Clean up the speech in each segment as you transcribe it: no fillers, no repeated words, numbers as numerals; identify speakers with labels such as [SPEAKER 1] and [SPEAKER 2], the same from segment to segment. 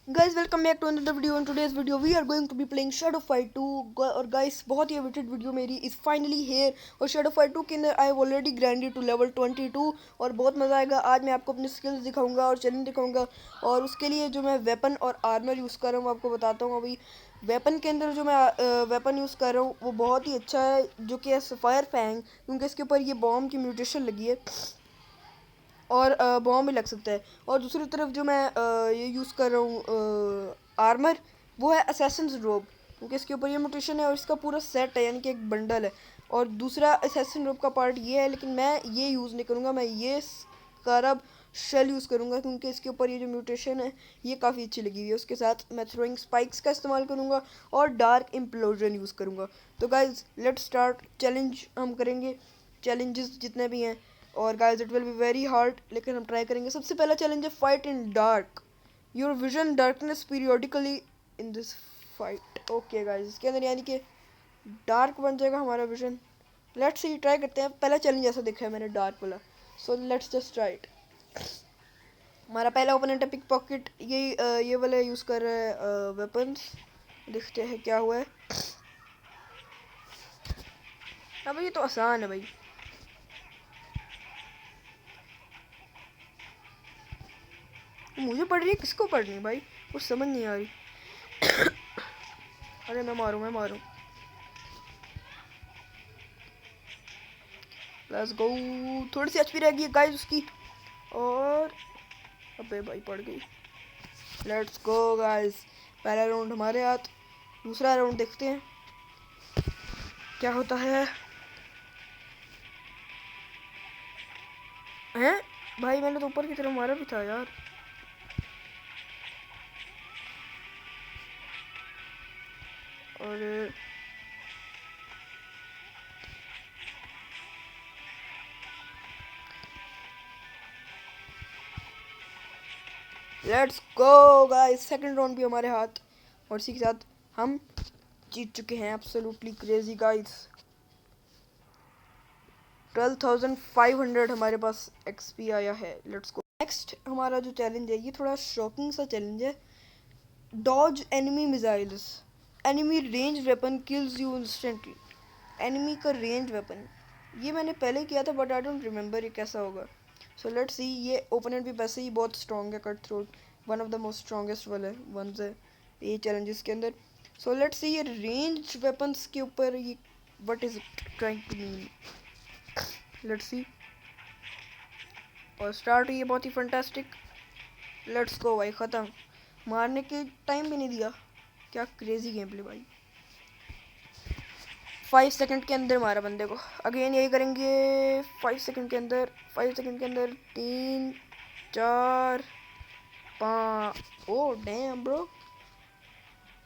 [SPEAKER 1] Guys, welcome back to another video. In today's video we are going to be playing Shadow Fight 2 और guys बहुत ही awaited video मेरी is finally here और Shadow Fight 2 के अंदर I have already grinded to level 22 और बहुत मज़ा आएगा। आज मैं आपको अपनी स्किल्स दिखाऊंगा और चैलेंज दिखाऊंगा और उसके लिए जो मैं वेपन और आर्मर यूज़ कर रहा हूँ आपको बताता हूँ। अभी वेपन के अंदर जो मैं वेपन यूज़ कर रहा हूँ वो बहुत ही अच्छा है, जो कि है सफ़ायर फैंग, क्योंकि इसके ऊपर ये बॉम्ब की म्यूटेशन लगी है और बॉम्ब भी लग सकता है। और दूसरी तरफ जो मैं ये यूज़ कर रहा हूँ आर्मर, वो है असैसिन्स रोब, क्योंकि इसके ऊपर ये म्यूटेशन है और इसका पूरा सेट है, यानी कि एक बंडल है। और दूसरा असैसिन रोब का पार्ट ये है, लेकिन मैं ये यूज़ नहीं करूँगा, मैं ये स्कारब शेल यूज़ करूँगा, क्योंकि इसके ऊपर ये जो म्यूटेशन है ये काफ़ी अच्छी लगी हुई है। उसके साथ मैं थ्रोइंग स्पाइक्स का इस्तेमाल करूँगा और डार्क इम्प्लोजन यूज़ करूँगा। तो गाइज लेट स्टार्ट। चैलेंज हम करेंगे, चैलेंजेस जितने भी हैं, और guys it will be very hard, लेकिन हम ट्राई करेंगे। सबसे पहला चैलेंज है fight in dark, your vision darkness periodically in this fight. Okay guys, इसके अंदर यानी कि डार्क बन जाएगा हमारा विजन। लेट्स सी, ट्राई करते हैं। पहला चैलेंज ऐसा देखा है मैंने डार्क वाला, so let's just try it. हमारा पहला ओपोनेंट है पिक पॉकेट, ये वाला यूज़ कर रहा है वेपन्स। देखते हैं क्या हुआ है। हाँ भाई, ये तो आसान है भाई। मुझे पढ़ रही है, किसको पढ़ रही है भाई, कुछ समझ नहीं आ रही। अरे मैं मारूं। Let's go. थोड़ी सी एचपी रह गई है गाइस उसकी, और अबे भाई पड़ गई। लेट्स गो गाइस, पहला राउंड हमारे हाथ। दूसरा राउंड देखते हैं क्या होता है। हैं भाई, मैंने तो ऊपर की तरफ मारा भी था यार। और let's go guys, second round भी हमारे हाथ, और इसी के साथ हम जीत चुके हैं। Absolutely crazy guys. 12,500 हमारे पास एक्सपी आया है। Let's go. नेक्स्ट हमारा जो चैलेंज है ये थोड़ा शॉकिंग सा चैलेंज है। Dodge enemy missiles, enemy range weapon kills you instantly. Enemy का रेंज वेपन, ये मैंने पहले किया था बट आई डोंट रिमेंबर ये कैसा होगा। सो लेट्स सी। ये ओपोनेंट भी वैसे ही बहुत स्ट्रॉन्ग है, cut throat, one of the most strongest वाले वंस है ये चैलेंजेस के अंदर। सो लेट्स सी ये रेंज वेपन्स के ऊपर ये what is it trying to mean. Let's see. और स्टार्ट हुई है बहुत ही फंटास्टिक। लेट्स गो भाई, ख़त्म। मारने के टाइम भी नहीं दिया, क्या क्रेजी गेम प्ले भाई। 5 सेकंड के अंदर मारा बंदे को। अगेन यही करेंगे 5 सेकंड के अंदर। 5 सेकंड के अंदर 3 4 5। ओ डैम ब्रो,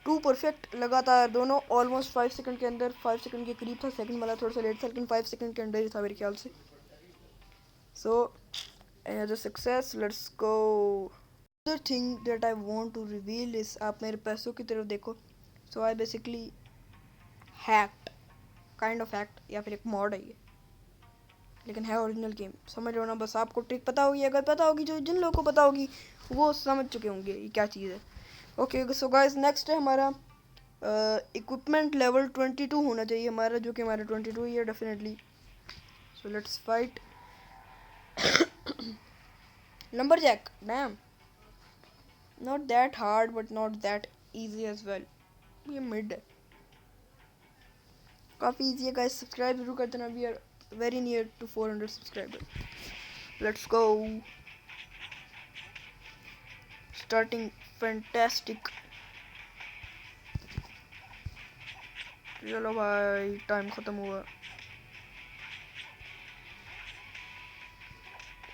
[SPEAKER 1] 2 परफेक्ट लगातार दोनों ऑलमोस्ट 5 सेकंड के अंदर। 5 सेकंड के करीब था, सेकंड वाला थोड़ा सा लेट था, लेकिन 5 सेकंड के अंदर ही था मेरे ख्याल से। So as a success, let's go. Other thing that I want to reveal is, आप मेरे पैसों की तरफ देखो। So I basically hacked, kind of hacked, या फिर एक मॉड है ये, लेकिन है ओरिजिनल गेम। समझ लो ना, बस आपको ट्रिक पता होगी। अगर पता होगी, जो जिन लोगों को पता होगी वो समझ चुके होंगे ये क्या चीज़ है। ओके सो गाइस, नेक्स्ट है हमारा इक्विपमेंट लेवल 22 होना चाहिए हमारा, जो कि हमारा 22 ही है definitely. So let's fight. Number Jack, damn, not that hard but not that easy as well. ये मिड है, काफ़ी इजी है गाइस। सब्सक्राइब जरूर कर देना, we are very near to 400 subscriber. Let's go. Starting fantastic. चलो भाई, टाइम ख़त्म हुआ।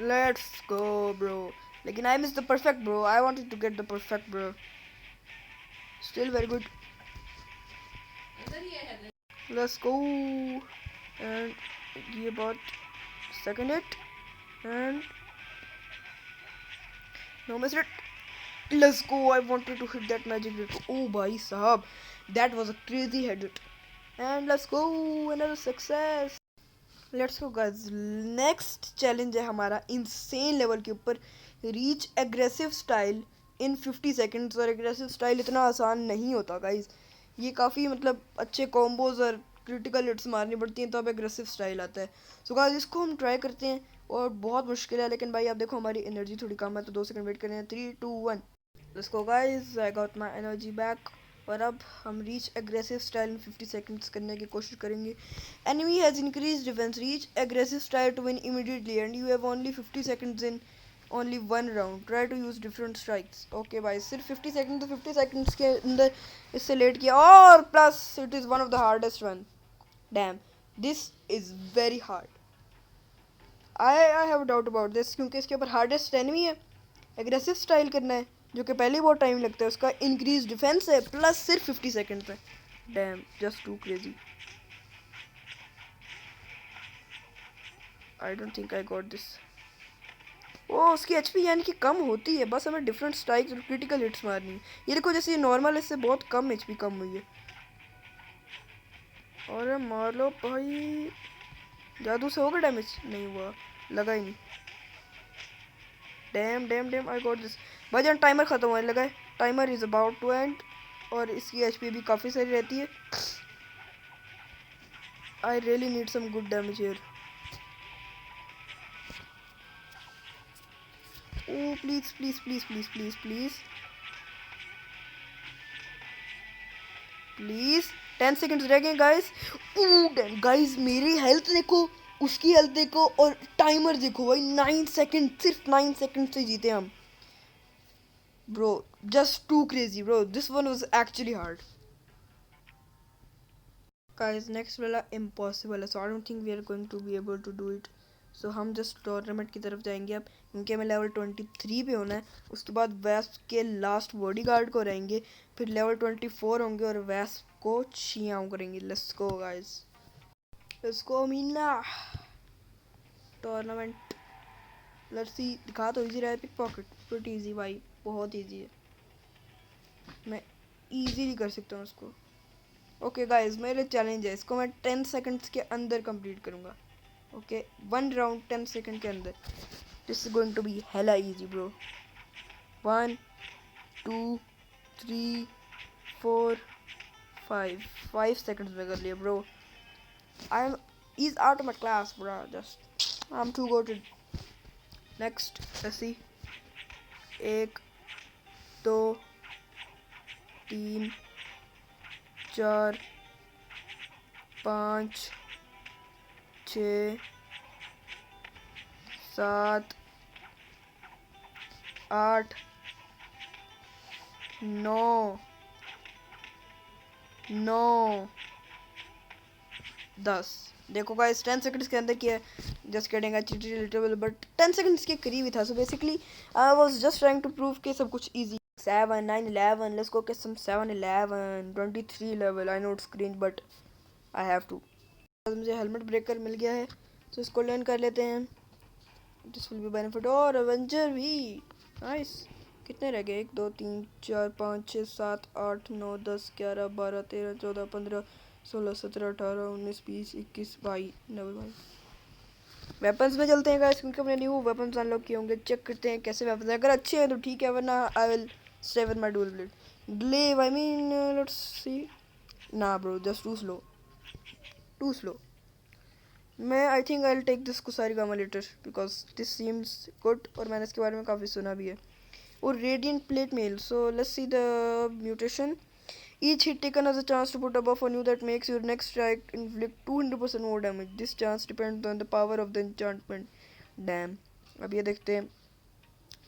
[SPEAKER 1] लेट्स गो ब्रो, लेकिन I miss the perfect bro. I wanted to get the perfect bro. Still very good. Let's go. And ये बहुत second hit and no miss it. Let's go. I wanted to hit that magic hit. Oh भाई साहब, that was a crazy head hit. And let's go, another success. Let's go guys. Next challenge है हमारा insane level के ऊपर। Reach aggressive style in 50 seconds. और aggressive style इतना आसान नहीं होता गाइज, ये काफ़ी मतलब अच्छे कॉम्बोज और क्रिटिकल हिट्स मारनी पड़ती हैं तब एग्रेसिव स्टाइल आता है। सो गाइज इसको हम ट्राई करते हैं और बहुत मुश्किल है, लेकिन भाई आप देखो हमारी एनर्जी थोड़ी कम है तो 2 सेकंड वेट करें। 3 2 1 let's go guys, I got my energy back. और अब हम reach aggressive style in 50 seconds करने की कोशिश करेंगे। Enemy has increase defence, reach aggressive style to win immediately and you have only 50 seconds in only one round, try to use different strikes. Okay भाई, सिर्फ 50 second, तो 50 seconds के अंदर इससे लेट किया और plus it is one of the hardest one. Dam, this is very hard. I have doubt about this, क्योंकि इसके ऊपर हार्डेस्ट एनिमी है, एग्रेसिव स्टाइल करना है जो कि पहले बहुत टाइम लगता है, उसका इंक्रीज डिफेंस है प्लस सिर्फ 50 सेकंड पे। Damn, just too crazy. I don't think I got this. ओ, उसकी एचपी यानी कि कम होती है, बस हमें डिफरेंट स्ट्राइक्स और क्रिटिकल हिट्स मारनी है। ये देखो जैसे नॉर्मल इससे बहुत कम एचपी कम हुई है। और मार लो भाई, जादू से होगा डैमेज? नहीं हुआ, लगा ही नहीं। Damn damn damn, I got this. भाई जान टाइमर ख़त्म होने लगा है, timer is about to end. और इसकी एचपी भी काफ़ी सारी रहती है। I really need some good damage here. Oh please please please please please please please, 10 seconds रह गए गाइस। गाइस मेरी हेल्थ देखो, उसकी हेल्थ देखो और टाइमर देखो भाई, 9 सेकंड, सिर्फ 9 सेकंड से जीते हम। Bro just too crazy bro, this one was actually hard. Guys next वाला इम्पॉसिबल है, so I don't think we are going to be able to do it. So हम जस्ट टूर्नामेंट की तरफ जाएंगे अब, क्योंकि हमें लेवल 23 पे होना है। उसके बाद वेस्प के लास्ट बॉडीगार्ड को रहेंगे, फिर लेवल 24 होंगे और वेस्प को छियाँ करेंगे। Let's go guys, let's go Meena. Tournament, let's see, दिखा तो इजी रहा है। पिक पॉकेट प्रीटी इजी भाई, बहुत इजी है, मैं इजीली कर सकता हूँ उसको। ओके गाइस, मेरे चैलेंज है, इसको मैं 10 सेकंड्स के अंदर कंप्लीट करूँगा। ओके, 1 राउंड 10 सेकंड के अंदर। This is going to be hella easy bro. 1 2 3 4 5 seconds में कर लिया bro. I am is out of my class bro, just I am to got it. Next ऐसी 1 2 3 4 5 6 7 8 9 9 10। देखो गाइस 10 सेकंड्स के अंदर किया, just kidding, I cheated little but 10 seconds के करीब ही था। So basically I was just trying to prove कि सब कुछ इजी। 7 9 11, लेट्स गो के सम 7 11 23 level. I know it's cringe but I have to. मुझे हेलमेट ब्रेकर मिल गया है, तो इसको लर्न कर लेते हैं। This will be benefit. और एवेंजर भी नाइस। कितने रह गए? 1 2 3 4 5 6 7 8 9 10 11 12 13 14 15 16 17 18 19 20 21 22 नंबर भाई। वेपन्स में चलते हैं गाइस, क्योंकि हमने न्यू वेपन्स अनलॉक किए होंगे। चेक करते हैं कैसे वेपन्स हैं, अगर अच्छे हैं तो ठीक है, वरना I will stay with my dual blade glaive. I mean let's see. ना bro, just too slow, too slow. मैं I think I will take this kusarigama later because this seems good, और मैंने इसके बारे में काफ़ी सुना भी है। और radiant plate mail, so let's see the mutation. Each hit taken has a chance to put a buff on you that makes your next strike inflict 200% more damage. This chance depends on the power of the enchantment. Damn. अब ये देखते हैं.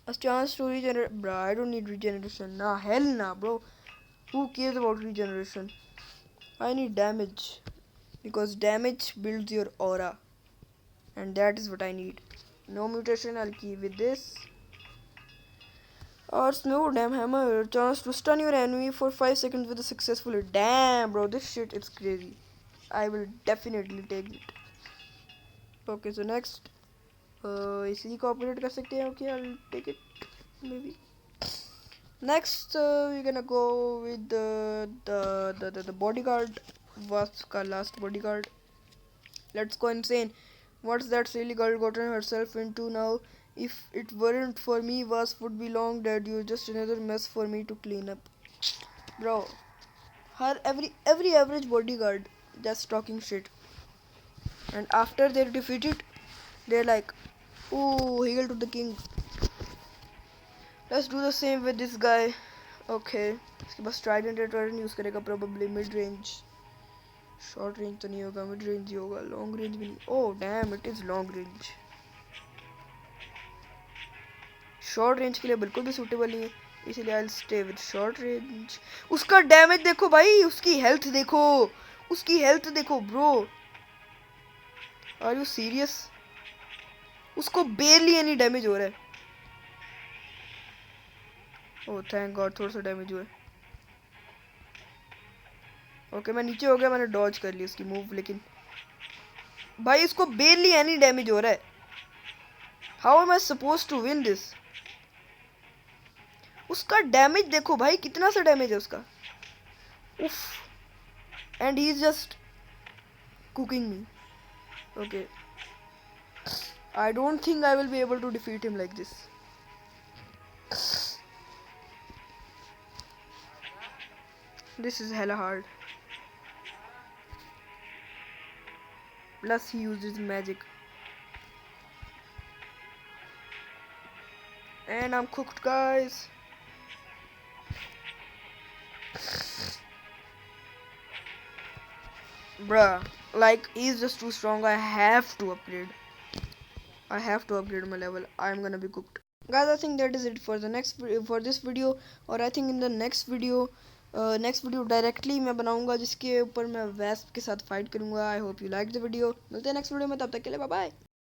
[SPEAKER 1] A chance to regenerate. Bro, I don't need regeneration. Nah, hell nah, bro. Who cares about regeneration? I need damage. Because damage builds your aura. And that is what I need. No mutation, I'll keep with this. Or Smooth Damn Hammer, chance to stun your enemy for 5 seconds with a successful hit. Damn bro, this shit is crazy. I will definitely take it. Okay, so next इसी को operate कर सकते हैं. Okay, I'll take it maybe. Next we're gonna go with the bodyguard. Wasp का last bodyguard. Let's go insane. What's that silly girl gotten herself into now? If it weren't for me, Wasp would be long dead. You're just another mess for me to clean up. Bro, every average bodyguard just talking shit. And after they're defeated, they're like, ooh, hail to the king. Let's do the same with this guy. Okay, इसके पास Trident use करेगा probably mid range. Short range तो नहीं होगा, mid range ही होगा, long range भी नहीं. Oh damn, it is long range. Short range के लिए बिल्कुल भी सूटेबल नहीं है, इसलिए I will stay with short range. उसका डैमेज देखो भाई, उसकी हेल्थ देखो, उसकी हेल्थ देखो ब्रो. Are you serious? उसको बेरली एनी डैमेज हो रहा है. ओह थैंक गॉड, थोड़ा सा डैमेज हुआ है. ओके मैं नीचे हो गया, मैंने डॉज कर ली उसकी मूव, लेकिन भाई इसको बेरली एनी डैमेज हो रहा है. How am I suppose to win this? उसका डैमेज देखो भाई, कितना सा डैमेज है उसका. उफ. And he is just cooking me. Okay I don't think I will be able to defeat him like this. This is hella hard. Plus he uses magic. And I'm cooked, guys. Bruh, like he's just too strong. I have to upgrade. I have to upgrade my level. I'm gonna be cooked. Guys, I think that is it for this video. और I think in the next video directly मैं बनाऊंगा जिसके ऊपर मैं wasp के साथ fight करूंगा. I hope you like the video. मिलते हैं नेक्स्ट वीडियो में, तब तक के लिए बाय बाय.